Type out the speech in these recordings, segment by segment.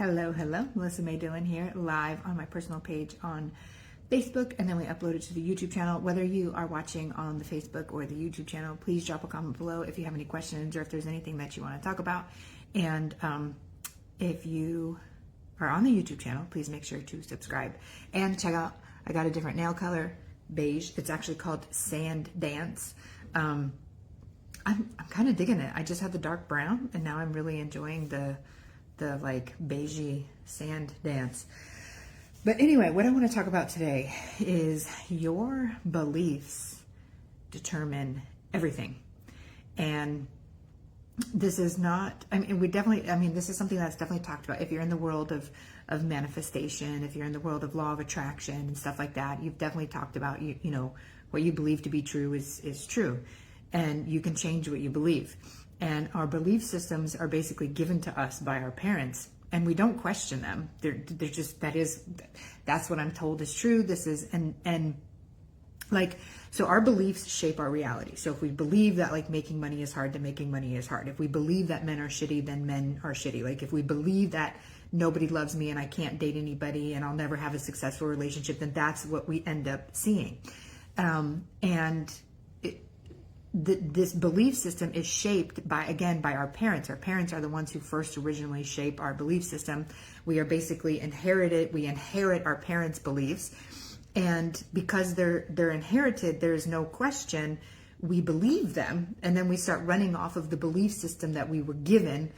Hello, Melissa May Dillon here, live on my personal page on Facebook, and then we upload it to the YouTube channel. Whether you are watching on the Facebook or the YouTube channel, please drop a comment below if you have any questions or if there's anything that you want to talk about. And if you are on the YouTube channel, please make sure to subscribe and check out, I got a different nail color, beige. It's actually called Sand Dance. I'm kind of digging it. I just had the dark brown and now I'm really enjoying the like beigey sand dance. But anyway, what I want to talk about today is your beliefs determine everything. And this is not, this is something that's definitely talked about. If you're in the world of manifestation, if you're in the world of law of attraction and stuff like that, you've definitely talked about, you know, what you believe to be true is true. And you can change what you believe. And our belief systems are basically given to us by our parents, and we don't question them. They're just, that's what I'm told is true. This is, so our beliefs shape our reality. So if we believe that like making money is hard, then making money is hard. If we believe that men are shitty, then men are shitty. Like if we believe that nobody loves me and I can't date anybody and I'll never have a successful relationship, then that's what we end up seeing. This belief system is shaped by our parents. Our parents are the ones who first originally shape our belief system. We are basically we inherit our parents' beliefs. And because they're inherited, there's no question, we believe them. And then we start running off of the belief system that we were given,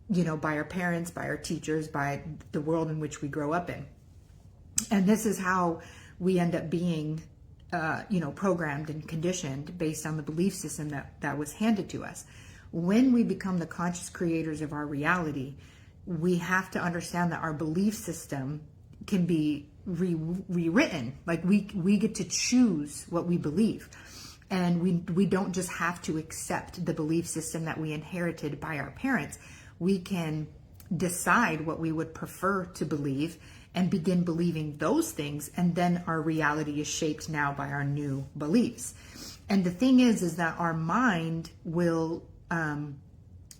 you know, by our parents, by our teachers, by the world in which we grow up in. And this is how we end up being programmed and conditioned based on the belief system that was handed to us. When we become the conscious creators of our reality, we have to understand that our belief system can be rewritten. Like we get to choose what we believe. And we don't just have to accept the belief system that we inherited by our parents. We can decide what we would prefer to believe and begin believing those things, and then our reality is shaped now by our new beliefs. And the thing is that our mind will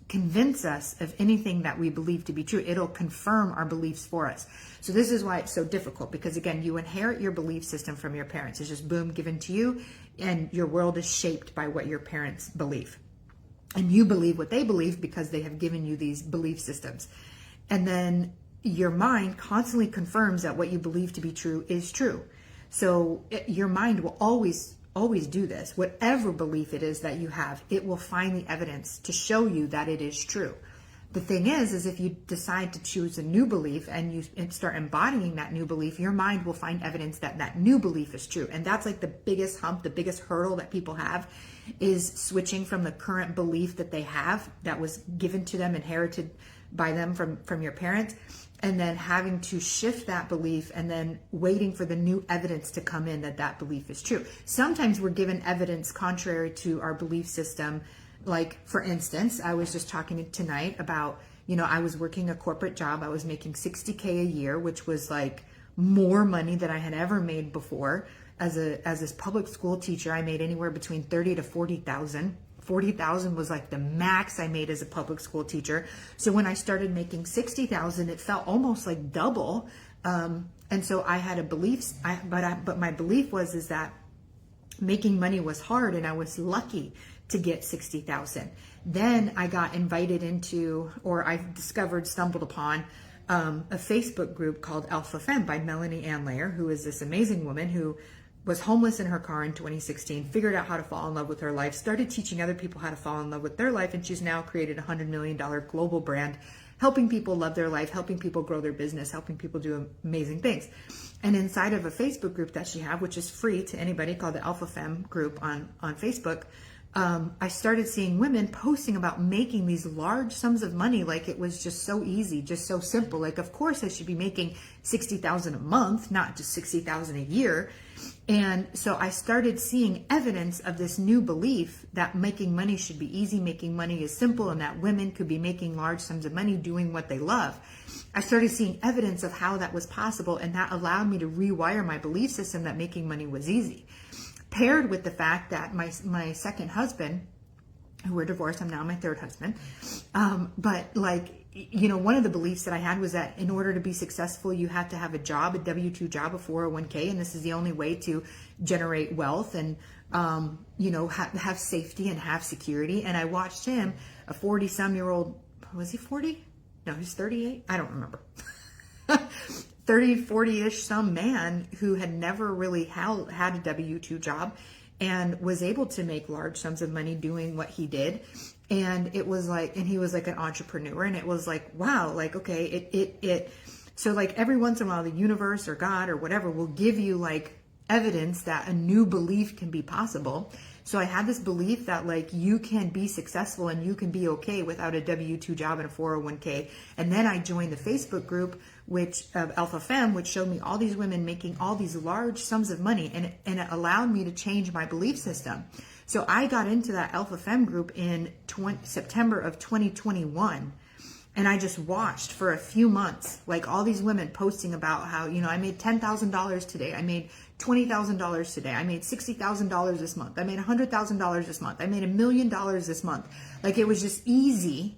convince us of anything that we believe to be true. It'll confirm our beliefs for us. So this is why it's so difficult, because again, you inherit your belief system from your parents. It's just boom, given to you, and your world is shaped by what your parents believe. And you believe what they believe because they have given you these belief systems. And then your mind constantly confirms that what you believe to be true is true. So your mind will always do this. Whatever belief it is that you have, it will find the evidence to show you that it is true. The thing is if you decide to choose a new belief and you start embodying that new belief, your mind will find evidence that that new belief is true. And that's like the biggest hump, the biggest hurdle that people have, is switching from the current belief that they have that was given to them, inherited by them from your parents, and then having to shift that belief and then waiting for the new evidence to come in that belief is true. Sometimes we're given evidence contrary to our belief system. Like, for instance, I was just talking tonight about, I was working a corporate job. I was making $60K a year, which was like more money than I had ever made before. As a public school teacher, I made anywhere between 30 to 40,000. 40,000 was like the max I made as a public school teacher. So when I started making 60,000, it felt almost like double. And so I had a belief, but my belief was that making money was hard, and I was lucky to get 60,000. Then I got invited into, or I stumbled upon a Facebook group called Alpha Femme by Melanie Ann Layer, who is this amazing woman who was homeless in her car in 2016, figured out how to fall in love with her life, started teaching other people how to fall in love with their life, and she's now created a $100 million global brand, helping people love their life, helping people grow their business, helping people do amazing things. And inside of a Facebook group that she have, which is free to anybody, called the Alpha Femme group on Facebook, I started seeing women posting about making these large sums of money like it was just so easy, just so simple. Like, of course I should be making 60,000 a month, not just 60,000 a year. And so I started seeing evidence of this new belief that making money should be easy, making money is simple, and that women could be making large sums of money doing what they love. I started seeing evidence of how that was possible, and that allowed me to rewire my belief system that making money was easy. Paired with the fact that my second husband, who we're divorced, I'm now my third husband, but like one of the beliefs that I had was that in order to be successful, you have to have a job, a W-2 job, a 401k, and this is the only way to generate wealth and, have safety and have security. And I watched him, a 40-some-year-old, was he 40? No, he's 38. I don't remember. 30, 40-ish some man who had never really had a W-2 job and was able to make large sums of money doing what he did. And it was like, and he was like an entrepreneur, and it was like, wow, like, okay, so like every once in a while, the universe or God or whatever will give you like evidence that a new belief can be possible. So I had this belief that like you can be successful and you can be okay without a W-2 job and a 401k. And then I joined the Facebook group, which of Alpha Femme, which showed me all these women making all these large sums of money, and it allowed me to change my belief system. So I got into that Alpha Femme group in September of 2021. And I just watched for a few months, like all these women posting about how, I made $10,000 today. I made $20,000 today. I made $60,000 this month. I made $100,000 this month. I made $1 million this month. Like it was just easy.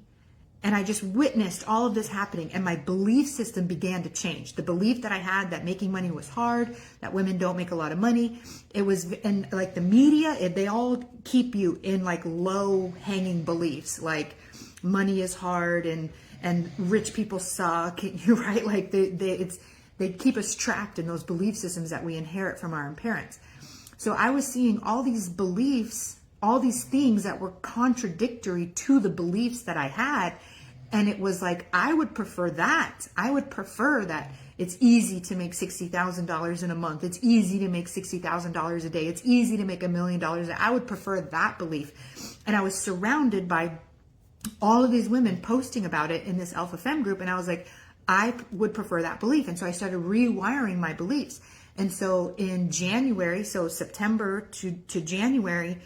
And I just witnessed all of this happening, and my belief system began to change. The belief that I had that making money was hard, that women don't make a lot of money. It was, and like the media, they all keep you in like low hanging beliefs, like money is hard and rich people suck, right? Like they keep us trapped in those belief systems that we inherit from our parents. So I was seeing all these beliefs, all these things that were contradictory to the beliefs that I had. And it was like, I would prefer that. I would prefer that it's easy to make $60,000 in a month. It's easy to make $60,000 a day. It's easy to make $1 million. I would prefer that belief. And I was surrounded by all of these women posting about it in this Alpha Femme group. And I was like, I would prefer that belief. And so I started rewiring my beliefs. And so in January, so September to January,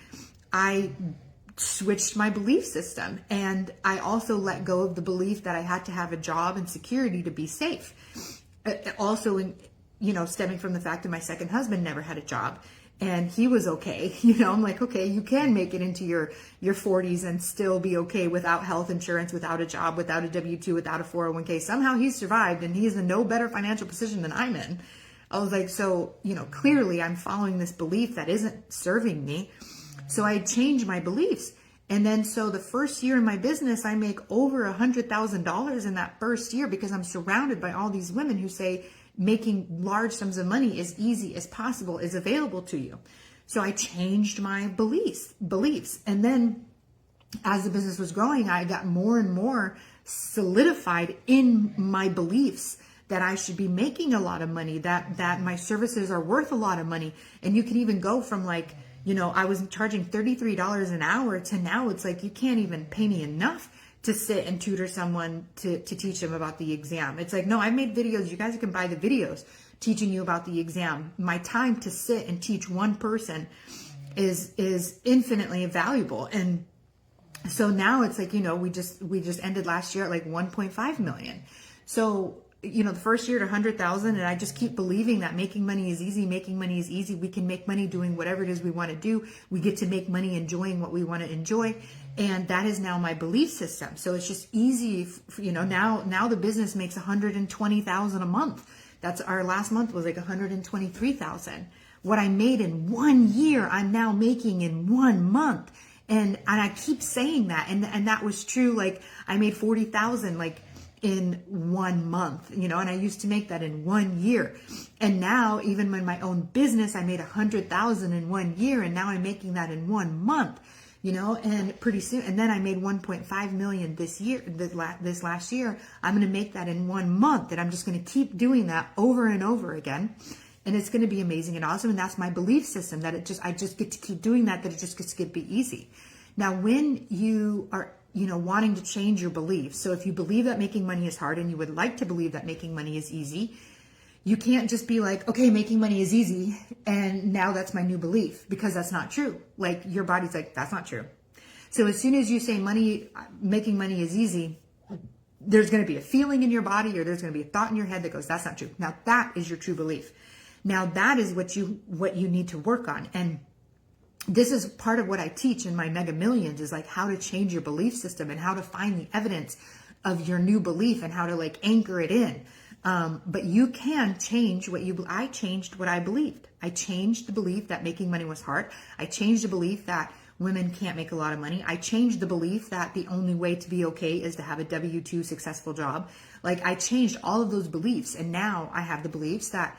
I switched my belief system, and I also let go of the belief that I had to have a job and security to be safe. Also, stemming from the fact that my second husband never had a job, and he was okay. I'm like, okay, you can make it into your 40s and still be okay without health insurance, without a job, without a W-2, without a 401k. Somehow he survived, and he's in no better financial position than I'm in. I was like, so, clearly I'm following this belief that isn't serving me. So I changed my beliefs. And then so the first year in my business, I make over $100,000 in that first year because I'm surrounded by all these women who say making large sums of money as easy as possible is available to you. So I changed my beliefs. And then as the business was growing, I got more and more solidified in my beliefs that I should be making a lot of money, that my services are worth a lot of money. And you can even go from like, I was charging $33 an hour to now it's like, you can't even pay me enough to sit and tutor someone to teach them about the exam. It's like, no, I made videos. You guys can buy the videos teaching you about the exam. My time to sit and teach one person is infinitely valuable. And so now it's like, we just ended last year at like 1.5 million. So, the first year at 100,000, and I just keep believing that making money is easy. We can make money doing whatever it is we want to do. We get to make money enjoying what we want to enjoy. And that is now my belief system. So it's just easy, now the business makes 120,000 a month. That's our last month was like 123,000. What I made in 1 year, I'm now making in 1 month. And I keep saying that. And that was true. Like I made 40,000, like in 1 month, and I used to make that in 1 year. And now even in my own business, I made 100,000 in 1 year. And now I'm making that in 1 month, and pretty soon. And then I made 1.5 million this year, this last year. I'm going to make that in 1 month. And I'm just going to keep doing that over and over again. And it's going to be amazing and awesome. And that's my belief system, that I just get to keep doing that it just gets to be easy. Now, when you are wanting to change your beliefs. So if you believe that making money is hard and you would like to believe that making money is easy, you can't just be like, okay, making money is easy, and now that's my new belief, because that's not true. Like your body's like, that's not true. So as soon as you say making money is easy, there's going to be a feeling in your body, or there's going to be a thought in your head that goes, that's not true. Now that is your true belief. Now that is what you need to work on. And this is part of what I teach in my Mega Millions, is like how to change your belief system and how to find the evidence of your new belief and how to like anchor it in. But you can change I changed what I believed. I changed the belief that making money was hard. I changed the belief that women can't make a lot of money. I changed the belief that the only way to be okay is to have a W-2 successful job. Like I changed all of those beliefs, and now I have the beliefs that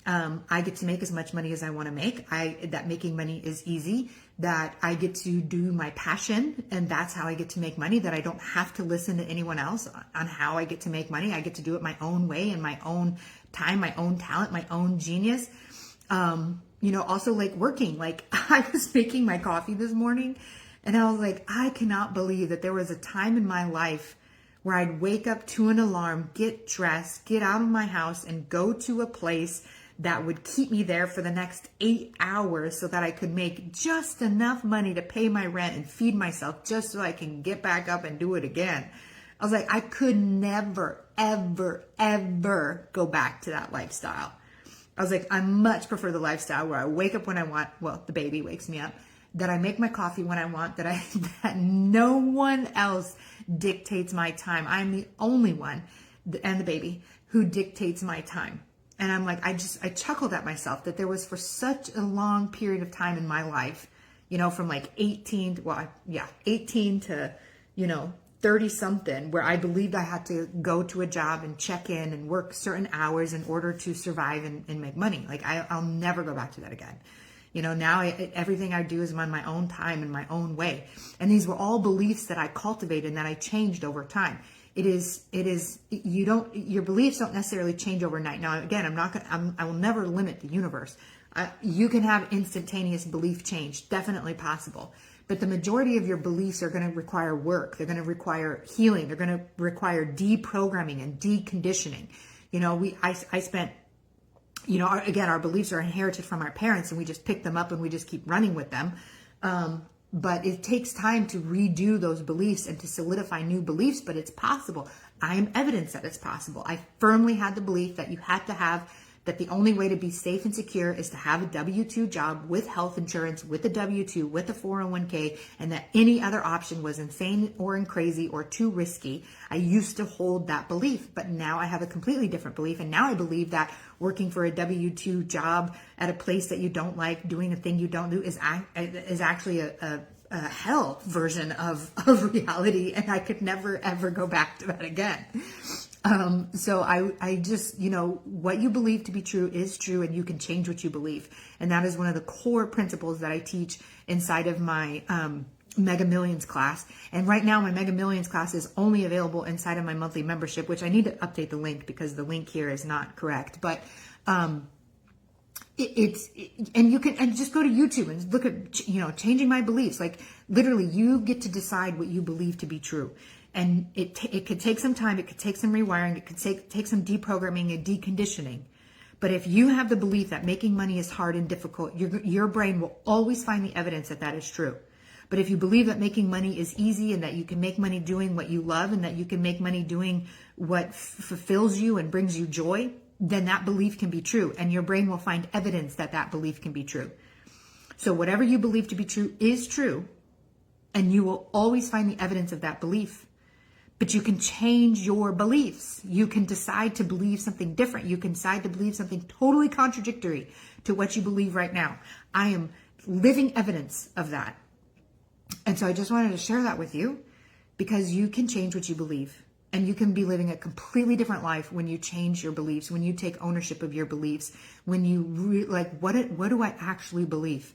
I get to make as much money as I want to make. That making money is easy, that I get to do my passion, and that's how I get to make money, that I don't have to listen to anyone else on how I get to make money. I get to do it my own way, in my own time, my own talent, my own genius. Also like working, like I was making my coffee this morning and I was like, I cannot believe that there was a time in my life where I'd wake up to an alarm, get dressed, get out of my house and go to a place that would keep me there for the next 8 hours so that I could make just enough money to pay my rent and feed myself just so I can get back up and do it again. I was like, I could never, ever, ever go back to that lifestyle. I was like, I much prefer the lifestyle where I wake up when I want, well, the baby wakes me up, that I make my coffee when I want, that no one else dictates my time. I'm the only one, and the baby, who dictates my time. And I'm like, I chuckled at myself that there was for such a long period of time in my life, from like 18 to, 30 something, where I believed I had to go to a job and check in and work certain hours in order to survive and make money. Like I'll never go back to that again. Now everything I do is on my own time and my own way. And these were all beliefs that I cultivated and that I changed over time. Your beliefs don't necessarily change overnight. Now, again, I will never limit the universe. You can have instantaneous belief change, definitely possible. But the majority of your beliefs are going to require work. They're going to require healing. They're going to require deprogramming and deconditioning. I spent, our beliefs are inherited from our parents and we just pick them up and we just keep running with them. But it takes time to redo those beliefs and to solidify new beliefs, but it's possible. I am evidence that it's possible. I firmly had the belief that that the only way to be safe and secure is to have a W-2 job with health insurance, with a W-2, with a 401k, and that any other option was insane or crazy or too risky. I used to hold that belief, but now I have a completely different belief. And now I believe that working for a W-2 job at a place that you don't like, doing a thing you don't do is actually a hell version of reality. And I could never, ever go back to that again. So I just, what you believe to be true is true, and you can change what you believe. And that is one of the core principles that I teach inside of my Mega Millions class. And right now my Mega Millions class is only available inside of my monthly membership, which I need to update the link because the link here is not correct. But you can just go to YouTube and look at, changing my beliefs. Like literally you get to decide what you believe to be true. And it could take some time. It could take some rewiring. It could take some deprogramming and deconditioning. But if you have the belief that making money is hard and difficult, your brain will always find the evidence that is true. But if you believe that making money is easy and that you can make money doing what you love and that you can make money doing what fulfills you and brings you joy, then that belief can be true. And your brain will find evidence that belief can be true. So whatever you believe to be true is true. And you will always find the evidence of that belief. But you can change your beliefs. You can decide to believe something different. You can decide to believe something totally contradictory to what you believe right now. I am living evidence of that. And so I just wanted to share that with you because you can change what you believe. And you can be living a completely different life when you change your beliefs, when you take ownership of your beliefs, when you what do I actually believe?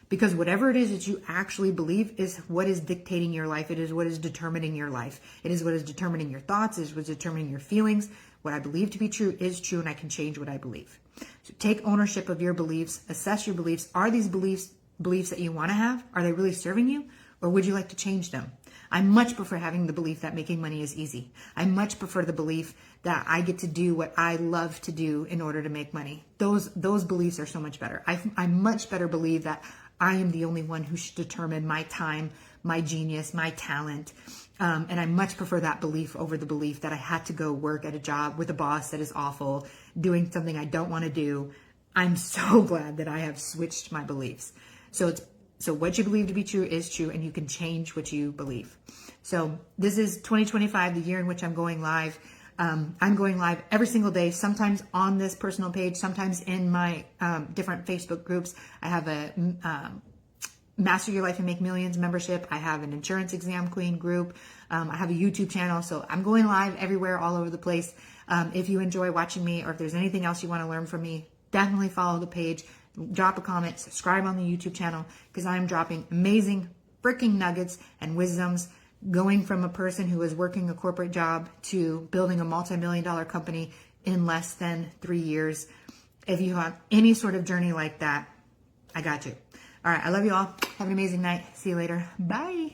Because whatever it is that you actually believe is what is dictating your life. It is what is determining your life. It is what is determining your thoughts. It is what is determining your feelings. What I believe to be true is true, and I can change what I believe. So take ownership of your beliefs. Assess your beliefs. Are these beliefs that you want to have? Are they really serving you? Or would you like to change them? I much prefer having the belief that making money is easy. I much prefer the belief that I get to do what I love to do in order to make money. Those beliefs are so much better. I much better believe that I am the only one who should determine my time, my genius, my talent. And I much prefer that belief over the belief that I had to go work at a job with a boss that is awful, doing something I don't want to do. I'm so glad that I have switched my beliefs. So what you believe to be true is true, and you can change what you believe. So this is 2025, the year in which I'm going live. I'm going live every single day, sometimes on this personal page, sometimes in my different Facebook groups. I have a Master Your Life and Make Millions membership. I have an Insurance Exam Queen group. I have a YouTube channel. So I'm going live everywhere, all over the place. If you enjoy watching me, or if there's anything else you want to learn from me, definitely follow the page, drop a comment, subscribe on the YouTube channel, because I'm dropping amazing freaking nuggets and wisdoms, going from a person who is working a corporate job to building a multi-million-dollar company in less than 3 years. If you have any sort of journey like that, I got you. All right. I love you all. Have an amazing night. See you later. Bye.